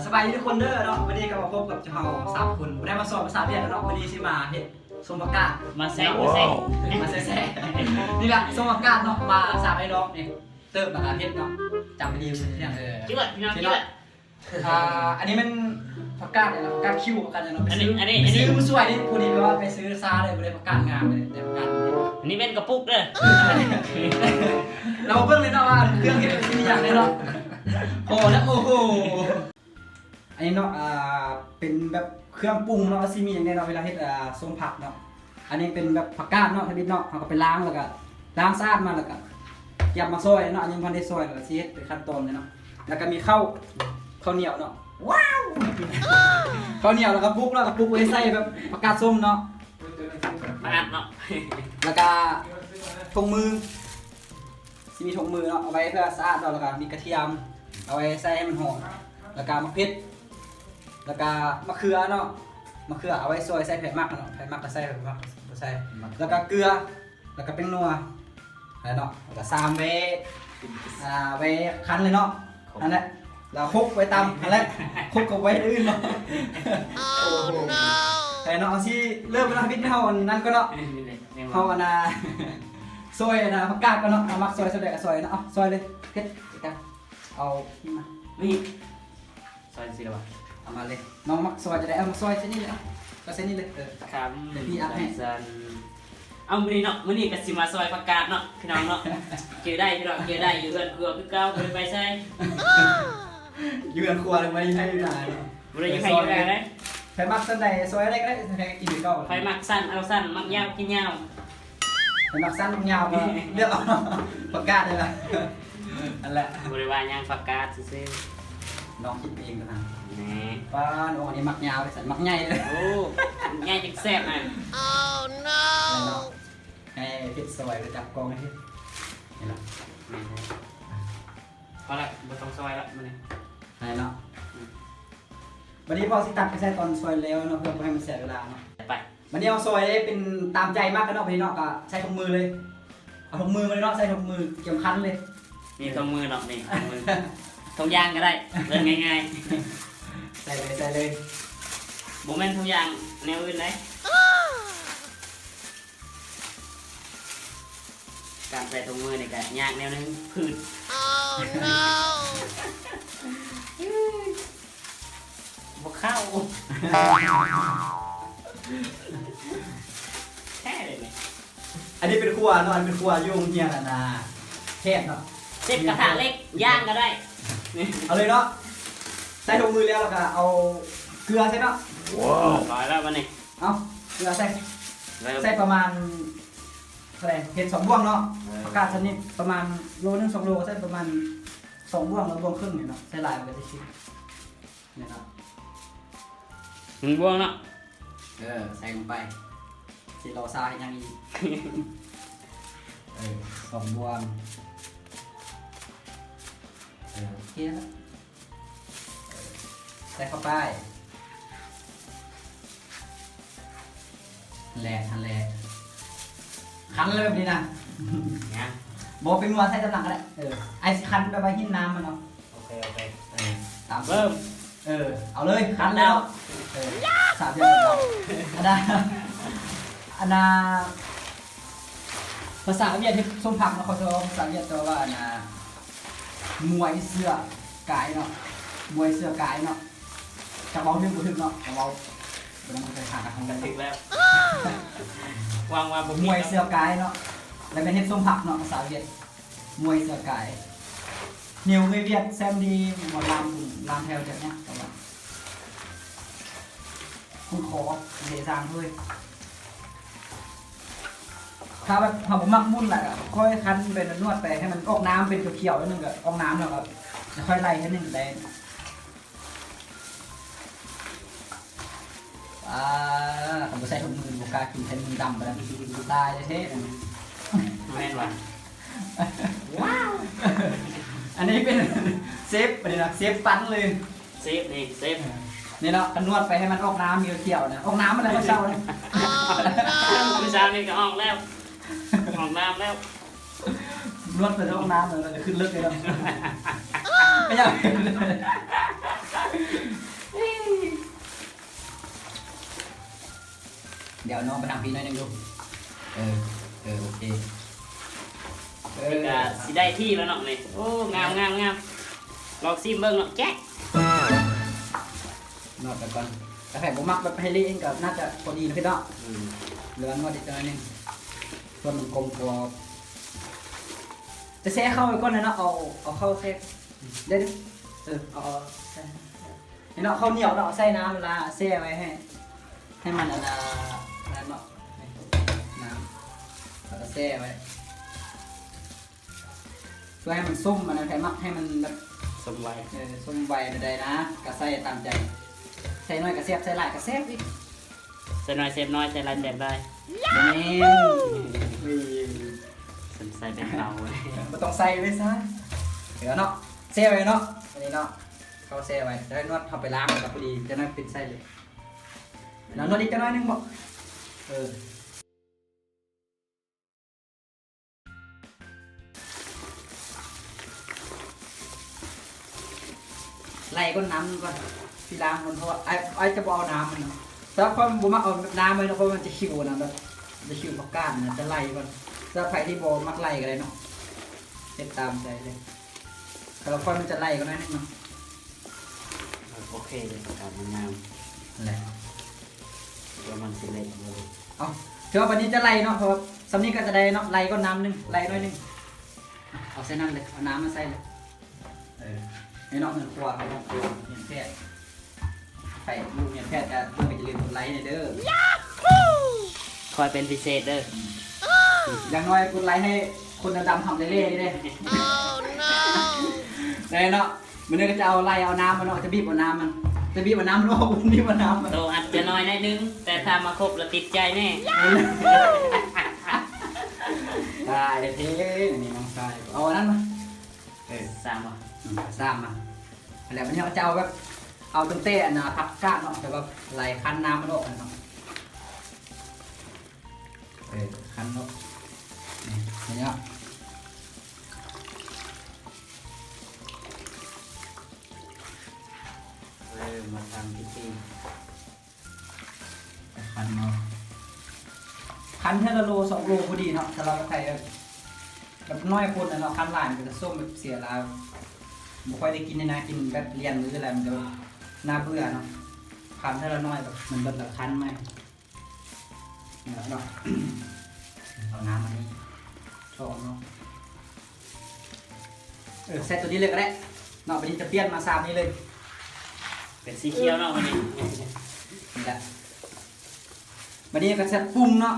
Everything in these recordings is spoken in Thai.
สบายดีทุกคนเด้อเนาะวันนี้ก็มาพบกับเรา3 คนได้มาสอนภาษาเวียดเนาะวันนี้สิมาเฮ็ดสมประกาศมาแซ่นี่แหละสมประกาศเนาะมาสามไอ้น้องนี่เติมมาเฮ็ดเนาะจำไม่ดีเนี่ยจิ้วพี่น้องจิ้วอันนี้มันประกาศเนี่ยประกาศคิวประกาศเนี่ยเนาะอันนี้ซื้อมันสวยดิพอดีแปลว่าไปซื้อซาเลยบ่ได้ประกาศงานเลยได้ประกาศอันนี้เป็นกระปุกเด้อเราเบิ่งเลยเนาะว่าเครื่องเฮ็ดเป็นสิ่งอย่างเลยเนาะโอ้แล้วโอ้โหอันนี้เนาะเป็นแบบเครื่องปรุงเนาะซิมีอย่างนี้เนาะเวลาเฮ็ดส้มผักเนาะอันนี้เป็นแบบผักกาดเนาะทบิดเนาะเขาก็ไปล้างแล้วก็ล้างสะอาดมาแล้วก็เก็บมาซอยเนาะอันนี้พันได้ซอยแล้วก็สิเฮ็ดเป็นขั้นตอนเลยเนาะแล้วก็มีข้าวเหนียวเนาะว้าวข้าวเหนียวแล้วก็ปลุกเนาะก็ปลุกไว้ใส่แบบผักกาดส้มเนาะมาอัดเนาะแล้วก็ถุงมือสิมีถุงมือเนาะเอาไว้เพื่อสะอาดเนาะแล้วก็มีกระเทียมเอาไว้ใส่ให้มันหอมแล้วก็มะเขือแล้วก็มะเขือเนาะมะเขือเอาไว้ซอยใส่ไผ่มักเนาะไผ่มักก็ใส่ไผ่มักก็ใส่แล้วก็เกลือแล้วก็เป็นนัวอะไรเนาะแล้วก็3ไว้คั้นเลยเนาะนั่นแหละแล้วคลุกไว้ตำนั่นแหละคลุกกับไว้อื่นเนาะแต่เนาะเอาสิเริ่มแล้วพิษไม่เฮาอันนั้นก็เนาะเฮาอันน่ะซอยนะผักกาดก็เนาะเอามักซอยได้ก็ซอยเนาะเอาซอยเลยเฮ็ดกันเอานี่มานี่ซอยสิละวะเอามาเลยน้องมักซอยจะได้เอามาซอยเส้นนี้เลยก็เส้นนี้เลยครับเดี๋ยวพี่อัดให้เอามื้อนี้เนาะมื้อนี้ก็สิมาซอยผักกาดเนาะพี่น้องเนาะเจอได้พี่น้องเจอได้อยู่เฮือนครัวคือเก่าบ่ได้ไปใส่อยู่เฮือนครัวเลยบ่ได้ให้อยู่ไหนบ่ได้อยู่ให้อยู่ได้ไผมักซั่นใดซอยได้ก็ได้ใครกินเก่าไผมักสั้นเอาสั้นมักยาวกินยาวไผมักสั้นมักยาวก็เลือกเอาผักกาดเลยล่ะนั่นแหละบ่ได้ว่าหยังผักกาดซื่อน้องคิดเองก็ทางนี่ป้าน้องอันนี้มักยาวไปสั่นมักใหญ่เลยโอ้ใหญ่จังแซ่บอ่ะ Oh no ให้พิษซอยไปจับกองให้พิษนี่ล่ะพอละบ่ต้องซอยละมื้อนี้ให้เนาะวันนี้พอสิตัดไปใส่ตอนซอยแล้วเนาะเพื่อให้มันเสียเวลาเนาะไปวันนี้เอาซอยได้เป็นตามใจมากกันเนาะวันนี้เนาะก็ใช้ถุงมือเลยเอาถุงมือมาเลยเนาะใส่ถุงมือเกี่ยวคันเลยนี่ถุงมือเนาะนี่ถุงมือถุงยางก็ได้เล่นง่ายๆใส่เลยบ่แม่นถุงยางแนวอื่นเลยการใส่ถุงมือนี่ก็ยากแนวนึงพืชบ่เข้าแค่เลยอันนี้เป็นครัวเนาะอันเป็นครัวยุ่งเฮียนะเทพเนาะเจ็บกระทะเล็กย่างก็ได้เอาเลยเนาะใส่ถุงมือแล้วก็เอาเกลือใส่เนาะว้าวร้อยแล้ววันนี้เอาเกลือใส่ประมาณเท่าไหร่เห็ด2 บ่วงเนาะผักกาดชนิดประมาณโลนึง2 โลใส่ประมาณ2 บ่วงแล้วบ่วงครึ่งเนี่ยเนาะใส่หลายมันก็จะชิมเนี่ยครับ1 บ่วงเนาะใส่ลงไปสิรอซาให้ยังอีก2 บ่วงโอเคแล้วใส่เข้าไปแหลกคันเลยแบบนี้นะบอกเป็นนัวใส่ตำหนักก็ได้ไอซ์คันไปหิ้นน้ำมันเนาะโอเคตามเริ่มเอาเลยคันแล้ว3 เดือนแล้วอันน่ะภาษาเวียดที่ส้มผักเนาะเขาจะภาษาเวียดจะว่าอันน่ะมวยเสื้อกายเนาะมวยเสื้อกายเนาะจะเบาเรื่องกูถึงเนาะจะเบาเป็นมันเคยขาดของกันถึงแล้ววางมวยเสื้อกายเนาะแล้วเป็นเฮ็ดส้มผักเนาะภาษาเวียดมวยเสื้อกายนิวเวียดแซมดีหมดลำแถวจากเนี้ยแต่ว่าคุณขอเดซางด้วยถ้าแบบผมมักมุ่นแหละค่อยคั้นเป็นนวดไปให้มันออกน้ำเป็นเขียวๆนิดนึงก็ออกน้ำแล้วก็ค่อยไล่ให้หนึ่งได้ผมก็ใส่ถุงมือบุกากินใช้มือดำไปแล้วตายเลยเท่แม่นว่ะว้าวอันนี้เป็นเซฟไปเลยนะเซฟปั้นเลยเซฟนี่เนาะนวดไปให้มันออกน้ำเขียวๆนะออกน้ำอะไรเมื่อเช้าเลยเมื่อเช้านี่ก็ออกแล้วออกน้ำแล้วนวดไปออกน้ำเลยขึ้นลึกเลยเนาะไม่อยากเห็นเลย ดี๋ยวน้องไปทำพี่หน่อยหนึงดูเออโอเคก็สิได้ที่แล้วเนาะนี่โอ้งามลองซิมเบิ่งเนาะแจ๊ะ นวดไปก่อนแต่แผ่ผมมักแบบให้เละเองก็น่าจะพอดีนะพี่เนาะเหลือนวดอีกหน่อยหนึงเพื่อมันกลมกรอบจะแซ่เข้าไปก่อนนะเนาะเอาเข้าแซ่เดี๋ยวเอาแซ่เนาะข้าวเหนียวเนาะใส่น้ำเวลาแซ่ไว้ให้มันอะไรเนาะน้ำแล้วก็แซ่ไว้เพื่อให้มันส้มมันอะไรมักให้มันแบบ สมไว้ ส้มใบใดๆนะก็ใส่ตามใจใส่น้อยก็แซ่บใส่หลายก็แซ่บอีก ใส่น้อยเซฟน้อยใส่หลายเซฟได้ นี่ ใส่เป็นเตาไว้ ไม่ต้องใส่ไว้ซะเดี๋ยวเนาะแซ่ไว้เนาะอันนี้เนาะเขาแซ่ไว้จะได้นวดทำไปล้างกับพอดีจะได้ปิดไส้เลยแล้วนวดอีกจะน้อยนึงบอกไล่ก้นน้ำก่อนพี่ล้างมันเพราะว่าไอ้จะบเอาน้ำมันแล้วพอบุมักเอาน้ำไปนะเพราะมันจะคิวนะแบบจะคิวพักก้านนะจะไล่ก่อนถ้าใครที่บมักไล่กันเลยเนาะเต็มตามใจเลยแล้วค่อยมันจะไล่ก็ได้นิดนึง โอเคเลยการมันงาม อะไร แล้วมันสิเล็กเลย เอาถือว่าวันนี้จะไล่เนาะเพราะสำนี้ก็จะได้เนาะไล่ก้นน้ำนึงไล่น้อยนึงเอาใส่นั่นเลยเอาน้ำมาใส่เลยให้เนาะเงินครัวให้เนาะครัวเงินแพทย์ใส่ลูกเงินแพทย์จะเพิ่งไปจะลืมกดไลค์เด้อ คอยเป็นพิเศษเด้อ อย่างน้อยกดไลค์ให้คนดำๆทำเรื่อยๆนี่เด้ได้เนาะมันเนี่ยก็จะเอาไล่เอาน้ำมันเนาะจะบีบเอาน้ำมันจะบีบเอาน้ำมันออกบีบเอาน้ำมัน โตอาจจะน้อยนิดนึงแต่ถ้ามาครบแล้วติดใจแน่ ได้เท่นี่น้องชายเอาอันนั้นมา สามอ่ะ สร้างมาแล้วมันเนี่ยจะเอาแบบเอาตั้งแต่นะพักก้านเนาะแต่ว่าไหลคั้นน้ำมันออกเนาะคั้นเนาะนี่เนาะ มาทำพิธี คั้นเนาะคั้นเท่าละโล2 โลพอดีเนาะถ้าเราใส่แบบน้อยคนเนาะคั้นหลายมันจะส้มแบบเสียลายไม่ค่อยได้กินนะกินแบบเรียนหรืออะไรมันจะน่าเบื่อเนาะคั้นเท่าละน้อยแบบมันแบบคั้นไหมเนี่ยเนาะเอาน้ำมานี่ชอบเนาะเซตตัวนี้เลยก็ได้เนาะวันนี้จะเปลี่ยนมา3นี้เลย เป็นสีเขียวเนาะวันนี้ นี่แหละวันนี้ก็จะปรุงเนาะ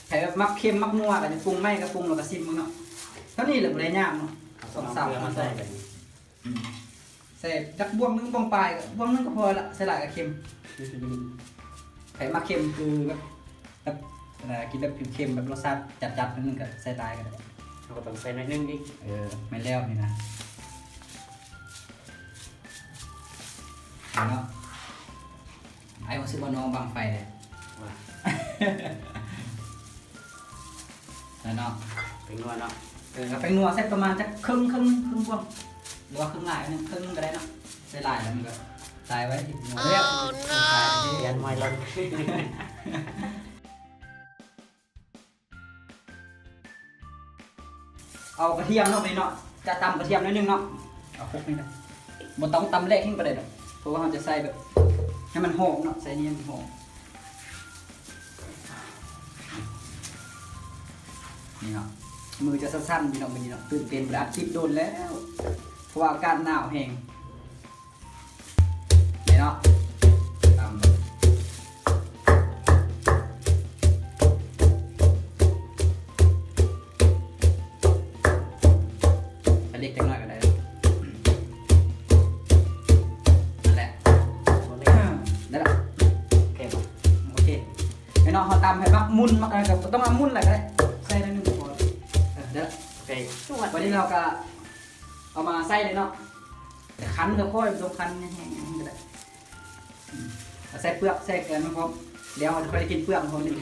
ใครแบบมักเค็มมักนัวก็จะปรุงไม่ก็ปรุงแล้วก็ซิมมึงเนาะเท่านี้แหละบ่ได้ยากเนาะ ต้องสาวมาใส่แบบ ใส่จักบวงนึงบวงปลายบวงนึงก็พอละใส่หลายก็เค็มใครมักเค็มคือแบบกินแบบเค็มแบบรสชาติจัดๆนิดนึงก็ใส่หลายก็ได้ เราก็ต้องใส่หน่อยนึงอีก ไม่แล้วนี่นะเนาะไอ้ผมซื้อมาน้องบางไฟเลยแล้วเนาะ เป็นนวดเนาะ เราไปนัวเสร็จประมาณจะครึ่งบวงหรือว่าครึ่งหลายนึงครึ่งก็ได้เนาะใส่หลายแล้วมันก็ตายไว้นัวเรียบ ยันไม่ลง เอากระเทียมเนาะไปเนาะจะตำกระเทียมนิดนึงเนาะเอาคลุกนี่นะบนต้องตำเละขึ้นไปเลยเนาะเพราะว่าเราจะใส่แบบให้มันหอมเนาะใส่นี่มันหอมนี่เนาะมือจะสั้นๆพี่น้องพี่น้องตื่นเต้นไปอัดคลิปโดนแล้วเพราะว่าอากาศหนาวแห้งนี่เนาะตำเล็กจังหน่อยก็ได้นั่นแหละนั่นแหละ โอเคป่ะ โอเคไอ้น้องเขาตำให้มักมุนมักอะไรก็ต้องมามุนอะไรก็ได้ใส่ได้หนึ่งพอเดี๋ยว โอเค วันนี้เราก็เอามาใส่เลยเนาะแต่คั้นก็ค่อยผสมคั้นแห้งๆก็ได้ใส่เปลือกใส่เกลือมันพร้อมเดี๋ยวเราจะค่อยได้กินเปลือกมันพร้อมนี่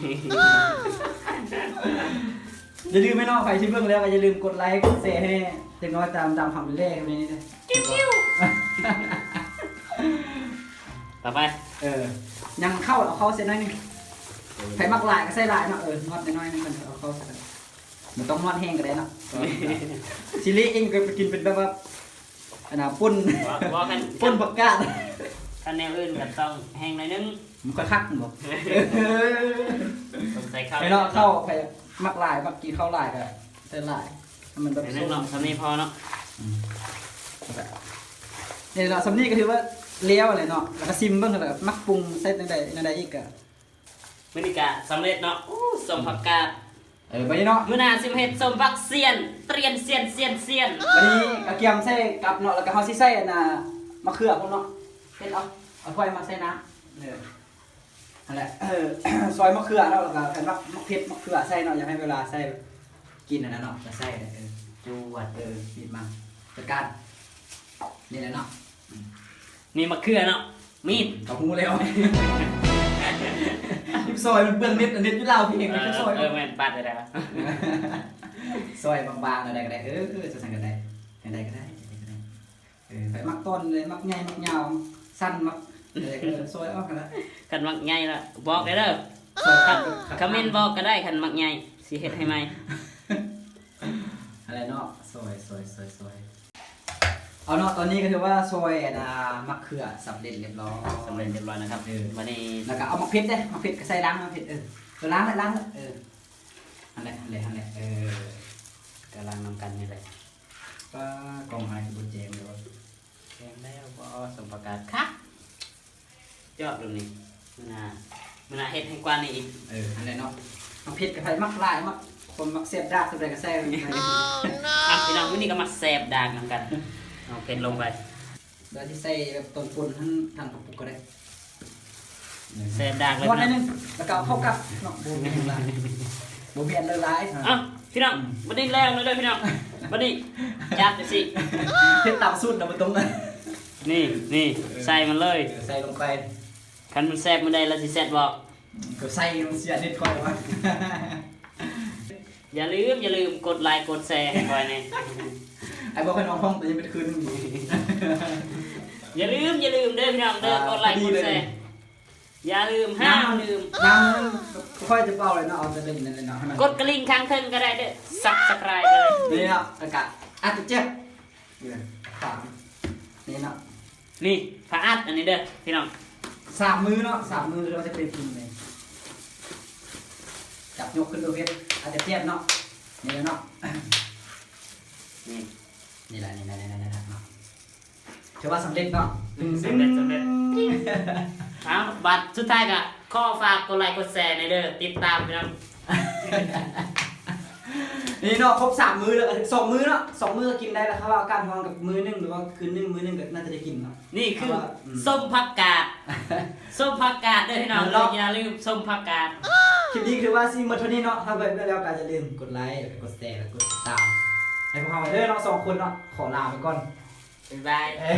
อย่าลืมไม่นอกใครชิมเพิ่งแล้วก็อย่าลืมกดไลค์กดแชร์ให้ถึงน้อยตามคำเล่ๆนี้เลย ต่อไป ยังเข้าเอาเข้าเส้นน้อยนึงไผมักหลายก็ใส่หลายเนาะนวดน้อยๆนึงมันเอาเข้าใส่มันต้องนวดแห้งก็ได้เนาะชิลิเองก็ไปกินเป็นแบบว่าอันน่ะปุ้น ว่ากัน ปุ้นผักกาด คันแนวอื่นก็ต้องแห้งหน่อยนึง มันค่อยคักบ่ ต้องใส่ข้าว ไปเนาะเข้าไปมักหลายมักกินข้าวหลายก็ใส่หลายมันแบบ เดี๋ยวนึงเนาะสำนี้พอเนาะ เนี่ยเนาะสำนีก็ถือว่าเลี้ยวอะไรเนาะแล้วก็ซิมเบิ่งแล้วก็มักปรุงใส่จังใดอีกอ่ะ มื้อนี้ก็สำเร็จเนาะสมผักกาด บัดนี้เนาะ มื้อหน้าสิมาเฮ็ดสมผักเสียนเตรียนเสียน บัดนี้กระเทียมใส่กับเนาะแล้วก็เฮาสิใส่อันน่ะมะเขือพวกเนาะเฮ็ดเอาถ้วยมาใส่น้ำนั่นแหละ ซอยมะเขือเนาะแล้วก็แผ่นมะเผ็ดมะเขือใส่เนาะอยากให้เวลาใส่กินอันนั้นเนาะจะใส่จูวัดบีบมาจัดการนี่แหละเนาะ นี่มะเขือเนาะมีด กับหูแล้วยิบซอยมันเปลืองเน็ตอยู่แล้วพี่เองไม่ซอย แม่นปัดได้ ซอยบางๆอะไรก็ได้จะสั่งกันได้ได้ก็ได้ไปมักต้นเลยมักใหญ่มักยาวสั้นมักอะไรก็ซอยออกกันละ คันมักใหญ่ละบอกได้เด้อคอมเมนต์บอกก็ได้คันมักใหญ่สิเฮ็ดให้ใหม่ อะไรเนาะซอยเอาเนาะตอนนี้ก็ถือว่าซอยมะเขือสำเร็จเรียบร้อย สำเร็จเรียบร้อยนะครับวันนี้ แล้วก็เอามะเผ็ดเด้มะเผ็ดก็ใส่ล้างมะเผ็ดล้างอะไรกำลังนำกันนี่แหละ ก็กองไม้บนเจมเลย แกงแล้วบ่สมประกาศครับยอดตรงนี้มื้อหน้าเฮ็ดให้กว่านี้อีก อะไรเนาะมะเผ็ดกับไผ่มักลายมักคนมักเสียบดาบสุดเลยก็แซ่บ พี่น้องมื้อนี้ก็มาแซ่บดากนำกันเอาเผ็ดลงไป แล้วที่ใส่แบบต้นปุ่นท่านกระปุกก็ได้ แซ่บดากเลย นวดนิดนึงแล้วก็เข้ากับเนาะโบเบียนละโบเบียนเลยร้าย เอ้าพี่น้องบัดนี้แล้วเลยพี่น้องบัดนี้จัดจังซี่ เผ็ดตามสูตรนะมันตรงนั้น นี่ใส่มันเลย ใส่ลงไป คันมันแซ่บมื้อใดแล้วสิแซ่บบอก ก็ใส่มันเสียนิดค่อยวะ อย่าลืมกดไลค์กดแชร์ให้ก่อนนี่ ไอ้บอกให้น้องห้องแต่ยังเป็นคืนนึงอยู่ อย่าลืมเด้อพี่น้องเด้อกดไลค์กดแชร์อย่าลืมห้ามลืม น้ำค่อยจะเบาเลยเนาะเอาจะเล่นนั่นเลยเนาะให้มัน กดกระลิ่งข้างเทิงก็ได้เด้อ Subscribe เลย นี่เนาะอากาศอาจจะเจ็บสามนี่เนาะ นี่ฝาอัดอันนี้เด้อพี่น้อง 3 มือเนาะ3 มือเราจะเป็นพิมพ์เลยจับยกขึ้นดูเพชรอาจจะเจ็บเนาะนี่เนาะ นี่แหละเนาะถือว่าสำเร็จเนาะ สำเร็จเอาบัตรสุดท้ายก็ขอฝากกดไลค์กดแชร์ในเด้อติดตามพี่น้อง นี่เนาะครบ3 มื้อแล้ว2 มื้อเนาะ2 มื้อก็กินได้แล้วครับว่าการทองกับมื้อนึงหรือว่าคืนนึงมื้อนึงก็น่าจะได้กินเนาะ นี่คือส้มผักกาดส้มผักกาดเด้อพี่น้องอย่าลืมส้มผักกาด คลิปนี้คือว่าซีหมดเท่านี้เนาะถ้าเกิดได้แล้วก็อย่าลืมกดไลค์กดแชร์แล้วกดติดตามให้พวกเราไปเด้อเนาะ2 คนเนาะขอลาไปก่อน บ๊ายบาย เอ้ย